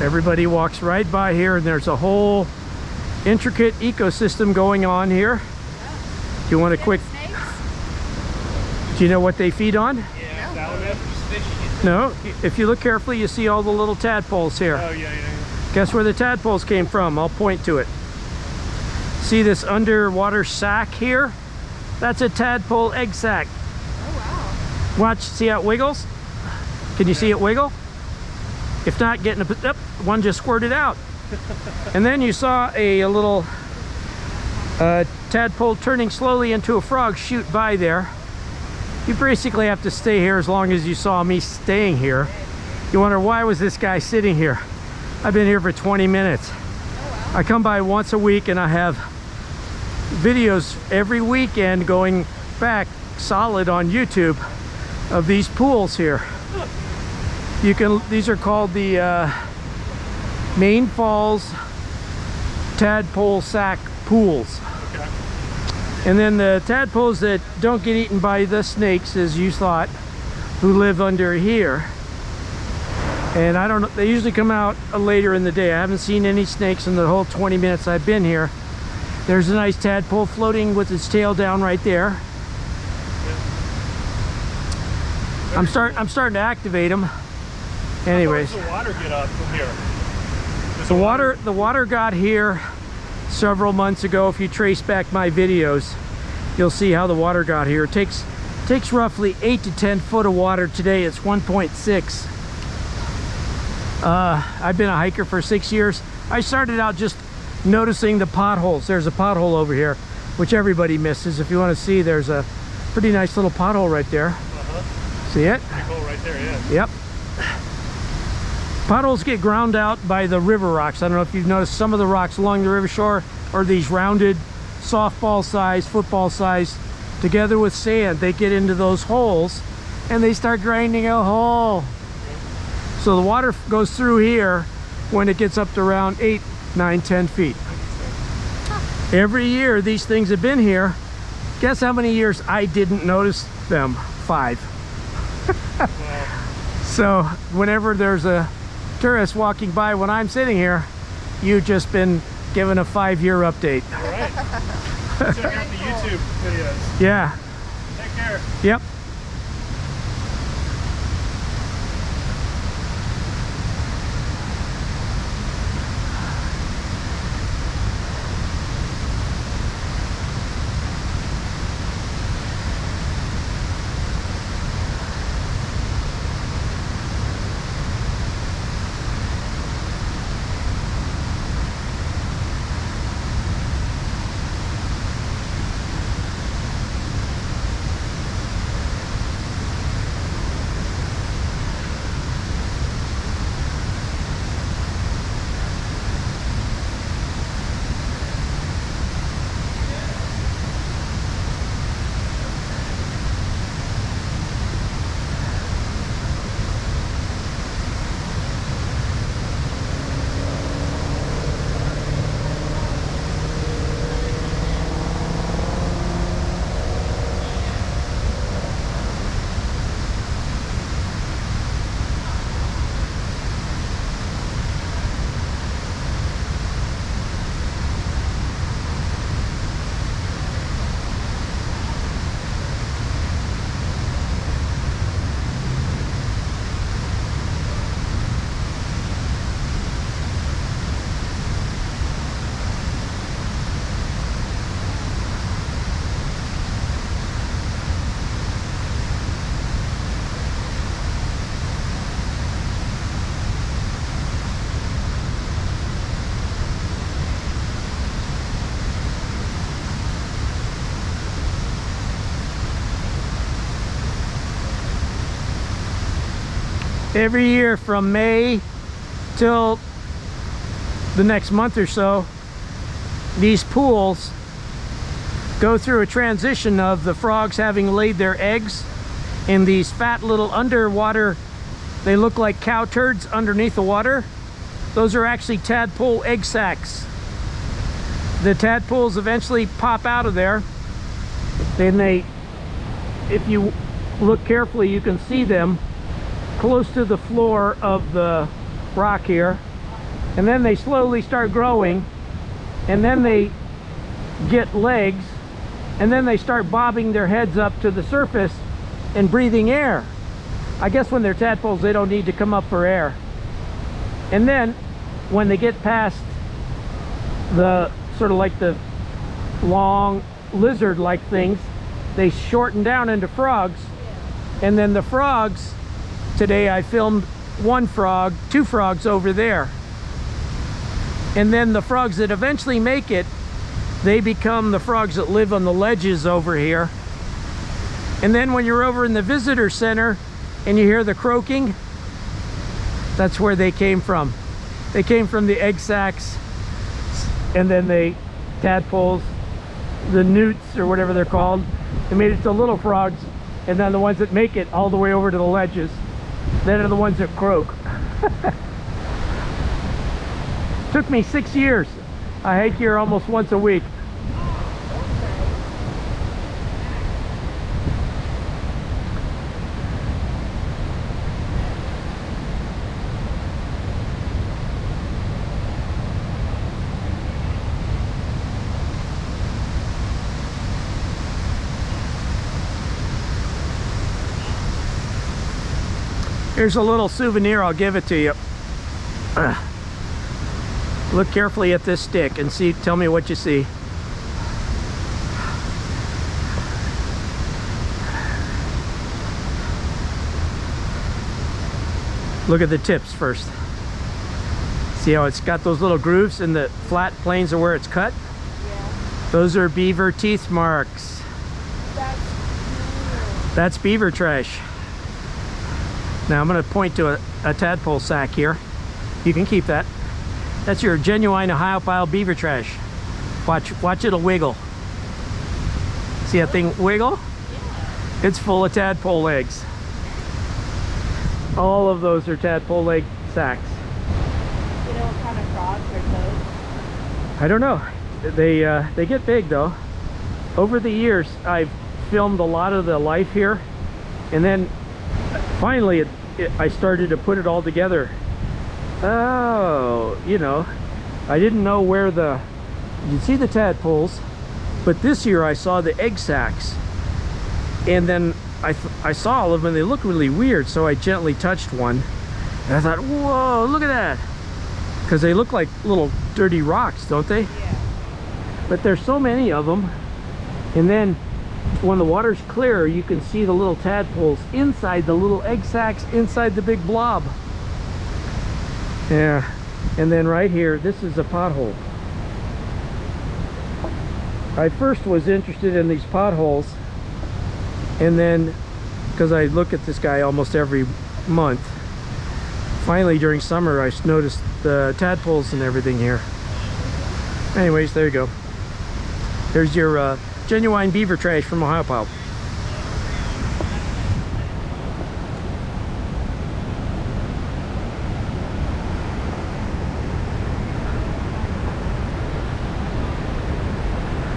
Everybody walks right by here, and there's a whole intricate ecosystem going on here. Do you want a quick... Do you know what they feed on? Yeah, salamanders, fish. No. If you look carefully, you see all the little tadpoles here. Oh, yeah. Guess where the tadpoles came from? I'll point to it. See this underwater sac here? That's a tadpole egg sac. Oh, wow. Watch, see how it wiggles? Can you see it wiggle? If not, get in a... one just squirted out. And then you saw a little tadpole turning slowly into a frog shoot by there. You basically have to stay here as long as you saw me staying here. You wonder, why was this guy sitting here? I've been here for 20 minutes. Oh, wow. I come by once a week, and I have videos every weekend going back solid on YouTube of these pools here. These are called the Main Falls Tadpole Sac Pools. Okay. And then the tadpoles that don't get eaten by the snakes, as you thought, who live under here. And I don't know, they usually come out later in the day. I haven't seen any snakes in the whole 20 minutes I've been here. There's a nice tadpole floating with its tail down right there. Yeah. I'm starting to activate them. Anyways, How far does the water get up from here? the water got here several months ago. If you trace back my videos, you'll see how the water got here. It takes roughly 8 to 10 foot of water. Today it's 1.6. I've been a hiker for 6 years. I started out just noticing the potholes. There's a pothole over here, which everybody misses. If you want to see, there's a pretty nice little pothole right there. See it? Big hole right there, yeah. Yep. Potholes get ground out by the river rocks. I don't know if you've noticed, some of the rocks along the river shore are these rounded, softball size, football size, together with sand. They get into those holes and they start grinding a hole. So the water goes through here when it gets up to around 8, 9, 10 feet. Every year these things have been here. Guess how many years I didn't notice them? 5. Wow. So whenever there's a tourist walking by when I'm sitting here, you've just been given a 5-year update. All right. Check out the YouTube videos. Yeah. Take care. Yep. Every year from May till the next month or so, these pools go through a transition of the frogs having laid their eggs in these fat little underwater, they look like cow turds underneath the water. Those are actually tadpole egg sacs. The tadpoles eventually pop out of there. Then if you look carefully, you can see them close to the floor of the rock here. and then they slowly start growing, and then they get legs, and then they start bobbing their heads up to the surface and breathing air. I guess when they're tadpoles, they don't need to come up for air. And then when they get past the sort of like the long lizard-like things, they shorten down into frogs. And then the frogs, today I filmed two frogs over there. And then the frogs that eventually make it, they become the frogs that live on the ledges over here. And then when you're over in the visitor center and you hear the croaking, that's where they came from. They came from the egg sacs, and then the tadpoles, the newts or whatever they're called, they made it to little frogs, and then the ones that make it all the way over to the ledges, then are the ones that croak. Took me 6 years. I hike here almost once a week. Here's a little souvenir, I'll give it to you. Look carefully at this stick and see, tell me what you see. Look at the tips first. See how it's got those little grooves and the flat planes are where it's cut? Yeah. Those are beaver teeth marks. That's beaver trash. Now I'm going to point to a tadpole sack here. You can keep that. That's your genuine Ohiopyle beaver trash. Watch it'll wiggle. See that thing wiggle? Yeah. It's full of tadpole eggs. All of those are tadpole egg sacks. You know what kind of frogs are those? I don't know. They get big though. Over the years, I've filmed a lot of the life here, and then finally I started to put it all together. Oh, you know, I didn't know where you see the tadpoles, but this year I saw the egg sacs, and then I saw all of them and they looked really weird, so I gently touched one and I thought, whoa, look at that, because they look like little dirty rocks, don't they? Yeah. But there's so many of them, and then when the water's clear, you can see the little tadpoles inside the little egg sacs, inside the big blob. Yeah, and then right here, this is a pothole. I first was interested in these potholes, and then, because I look at this guy almost every month, finally during summer I noticed the tadpoles and everything here. Anyways, there you go. There's your genuine beaver trash from Ohiopyle.